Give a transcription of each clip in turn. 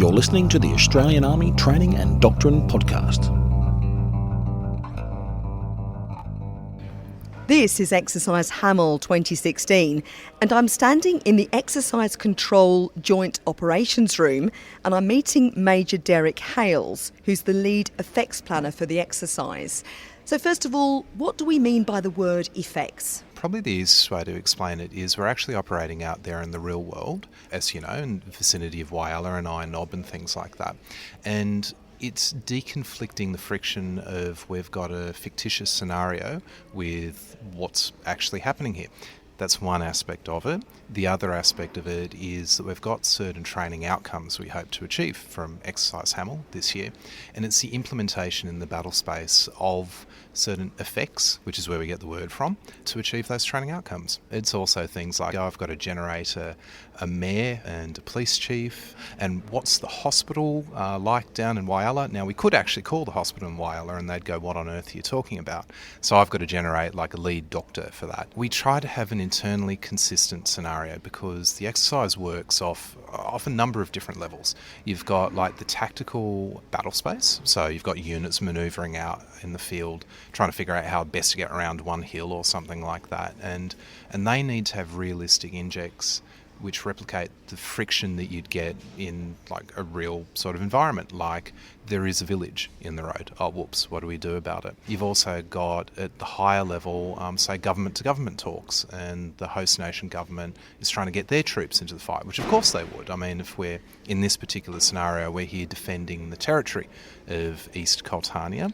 You're listening to the Australian Army Training and Doctrine Podcast. This is Exercise Hamel 2016, and I'm standing in the Exercise Control Joint Operations Room, and I'm meeting Major Derek Hayles, who's the lead effects planner for the exercise. So first of all, what do we mean by the word effects? Probably the easiest way to explain it is we're actually operating out there in the real world, as you know, in the vicinity of Whyalla and Iron Knob and things like that. And it's deconflicting the friction of we've got a fictitious scenario with what's actually happening here. That's one aspect of it. The other aspect of it is that we've got certain training outcomes we hope to achieve from Exercise Hamel this year, and it's the implementation in the battle space of certain effects, which is where we get the word from, to achieve those training outcomes. It's also things like, I've got to generate a mayor and a police chief, and what's the hospital like down in Whyalla? Now, we could actually call the hospital in Whyalla and they'd go, what on earth are you talking about? So I've got to generate like a lead doctor for that. We try to have an internally consistent scenario because the exercise works off a number of different levels. You've got like the tactical battle space, so you've got units manoeuvring out in the field, trying to figure out how best to get around one hill or something like that, and they need to have realistic injects which replicate the friction that you'd get in like a real sort of environment, like there is a village in the road. Oh, whoops, what do we do about it? You've also got at the higher level, say government to government talks, and the host nation government is trying to get their troops into the fight, which of course they would. I mean, if we're in this particular scenario, we're here defending the territory of East Coltania.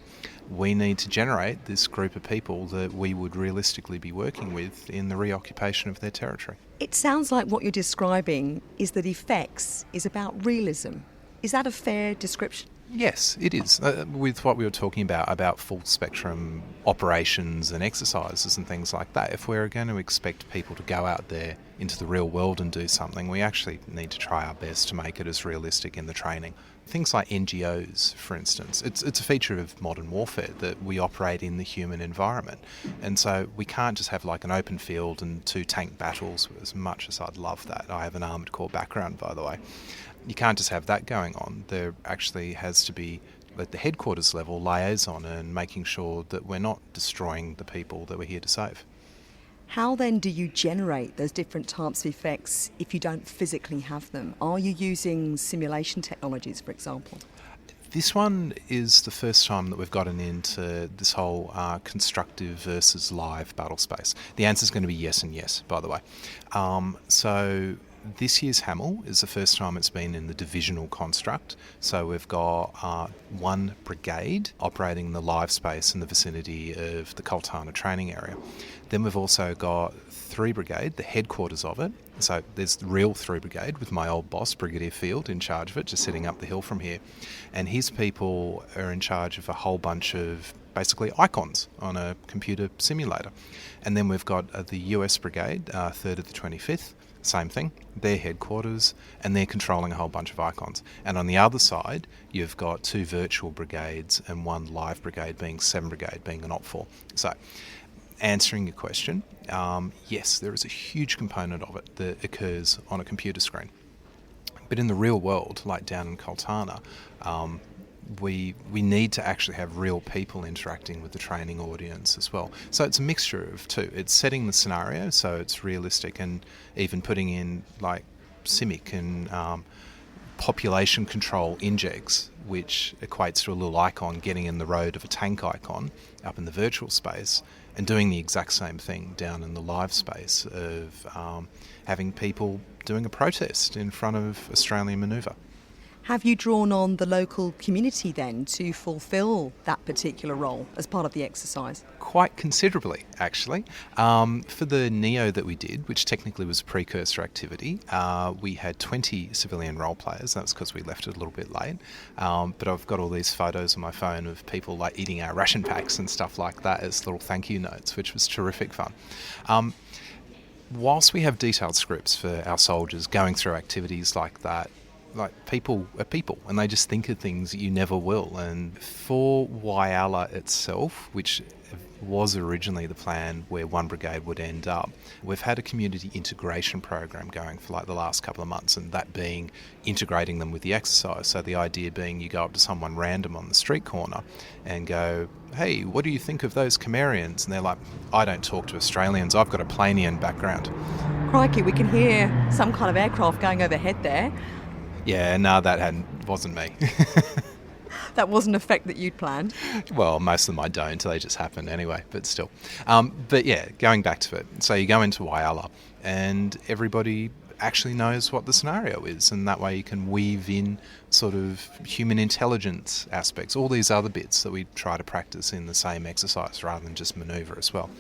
We need to generate this group of people that we would realistically be working with in the reoccupation of their territory. It sounds like what you're describing is that effects is about realism. Is that a fair description? Yes, it is. With what we were talking about full spectrum operations and exercises and things like that, if we're going to expect people to go out there into the real world and do something, we actually need to try our best to make it as realistic in the training. Things like NGOs, for instance, it's a feature of modern warfare that we operate in the human environment. And so we can't just have like an open field and two tank battles, as much as I'd love that. I have an armoured corps background, by the way. You can't just have that going on. There actually has to be, at the headquarters level, liaison and making sure that we're not destroying the people that we're here to save. How then do you generate those different types of effects if you don't physically have them? Are you using simulation technologies, for example? This one is the first time that we've gotten into this whole constructive versus live battle space. The answer is going to be yes and yes, by the way. So this year's Hamel is the first time it's been in the divisional construct. So we've got one brigade operating in the live space in the vicinity of the Coltana training area. Then we've also got 3 Brigade, the headquarters of it. So there's the real 3 Brigade with my old boss, Brigadier Field, in charge of it, just sitting up the hill from here. And his people are in charge of a whole bunch of basically icons on a computer simulator. And then we've got the US Brigade, 3rd of the 25th. Same thing, their headquarters, and they're controlling a whole bunch of icons. And on the other side, you've got 2 virtual brigades and 1 live brigade, being 7 Brigade, being an OPFOR. So, answering your question, yes, there is a huge component of it that occurs on a computer screen. But in the real world, like down in Coltana, we need to actually have real people interacting with the training audience as well. So it's a mixture of two. It's setting the scenario so it's realistic, and even putting in like CIMIC and population control injects, which equates to a little icon getting in the road of a tank icon up in the virtual space, and doing the exact same thing down in the live space of having people doing a protest in front of Australian manoeuvre. Have you drawn on the local community then to fulfil that particular role as part of the exercise? Quite considerably, actually. For the NEO that we did, which technically was a precursor activity, we had 20 civilian role players. That was because we left it a little bit late. But I've got all these photos on my phone of people like eating our ration packs and stuff like that as little thank you notes, which was terrific fun. Whilst we have detailed scripts for our soldiers going through activities like that, like people are people, and they just think of things that you never will. And for Whyalla itself, which was originally the plan where one brigade would end up, we've had a community integration program going for like the last couple of months, and that being integrating them with the exercise. So the idea being you go up to someone random on the street corner and go, hey, what do you think of those Camarians? And they're like, I don't talk to Australians, I've got a Planian background. Crikey, we can hear some kind of aircraft going overhead there. Yeah, no, wasn't me. That wasn't an effect that you'd planned. Well, most of them I don't. They just happen anyway, but still. But yeah, going back to it. So you go into Whyalla and everybody actually knows what the scenario is, and that way you can weave in sort of human intelligence aspects, all these other bits that we try to practice in the same exercise rather than just manoeuvre as well.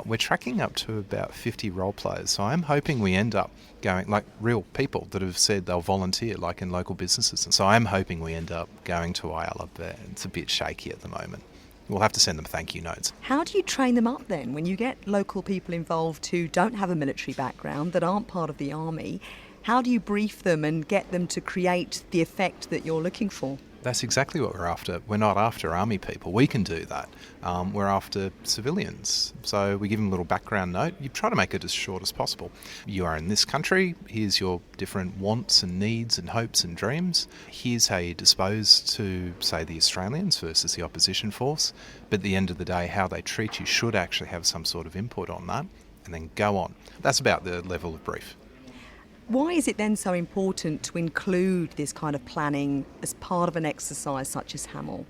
We're tracking up to about 50 role players, so I'm hoping we end up going, like real people that have said they'll volunteer, like in local businesses. And so I'm hoping we end up going to Whyalla, but it's a bit shaky at the moment. We'll have to send them thank you notes. How do you train them up then when you get local people involved who don't have a military background, that aren't part of the army? How do you brief them and get them to create the effect that you're looking for? That's exactly what we're after. We're not after army people. We can do that. We're after civilians. So we give them a little background note. You try to make it as short as possible. You are in this country. Here's your different wants and needs and hopes and dreams. Here's how you dispose to, say, the Australians versus the opposition force. But at the end of the day, how they treat you should actually have some sort of input on that. And then go on. That's about the level of brief. Why is it then so important to include this kind of planning as part of an exercise such as Hamel?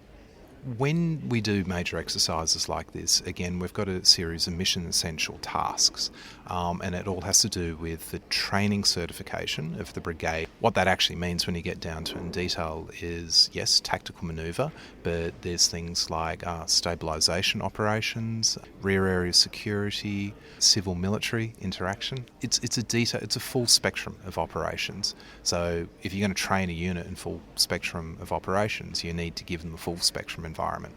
When we do major exercises like this, again, we've got a series of mission essential tasks, and it all has to do with the training certification of the brigade. What that actually means when you get down to it in detail is, yes, tactical manoeuvre, but there's things like stabilisation operations, rear area security, civil military interaction. It's a full spectrum of operations. So if you're going to train a unit in full spectrum of operations, you need to give them the full spectrum environment.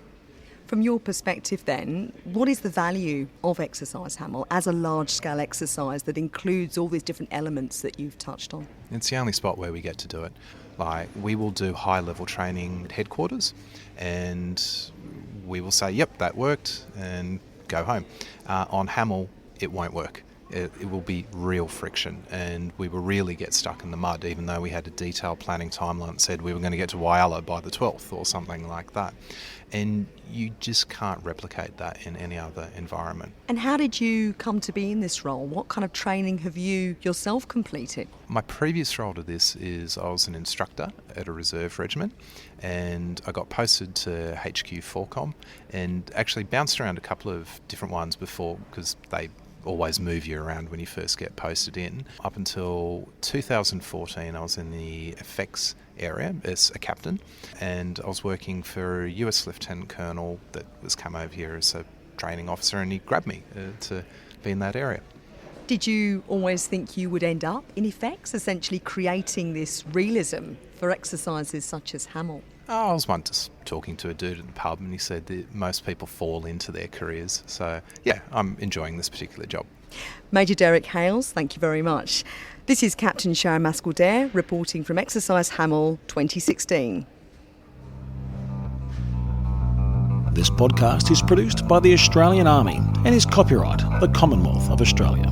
From your perspective then, what is the value of Exercise Hamel as a large-scale exercise that includes all these different elements that you've touched on? It's the only spot where we get to do it. Like, we will do high-level training at headquarters and we will say, yep, that worked, and go home. On Hamel, it won't work. It will be real friction, and we will really get stuck in the mud, even though we had a detailed planning timeline that said we were going to get to Whyalla by the 12th or something like that. And you just can't replicate that in any other environment. And how did you come to be in this role? What kind of training have you yourself completed? My previous role to this is I was an instructor at a reserve regiment, and I got posted to HQ 4Com and actually bounced around a couple of different ones before, because they always move you around when you first get posted in. Up until 2014, I was in the effects area as a captain, and I was working for a US Lieutenant Colonel that was come over here as a training officer, and he grabbed me to be in that area. Did you always think you would end up in effects, essentially creating this realism for exercises such as Hamel? I was once just talking to a dude at the pub, and he said that most people fall into their careers. So, yeah, I'm enjoying this particular job. Major Derek Hayles, thank you very much. This is Captain Sharon Maskell-Dare reporting from Exercise Hamel 2016. This podcast is produced by the Australian Army and is copyright the Commonwealth of Australia.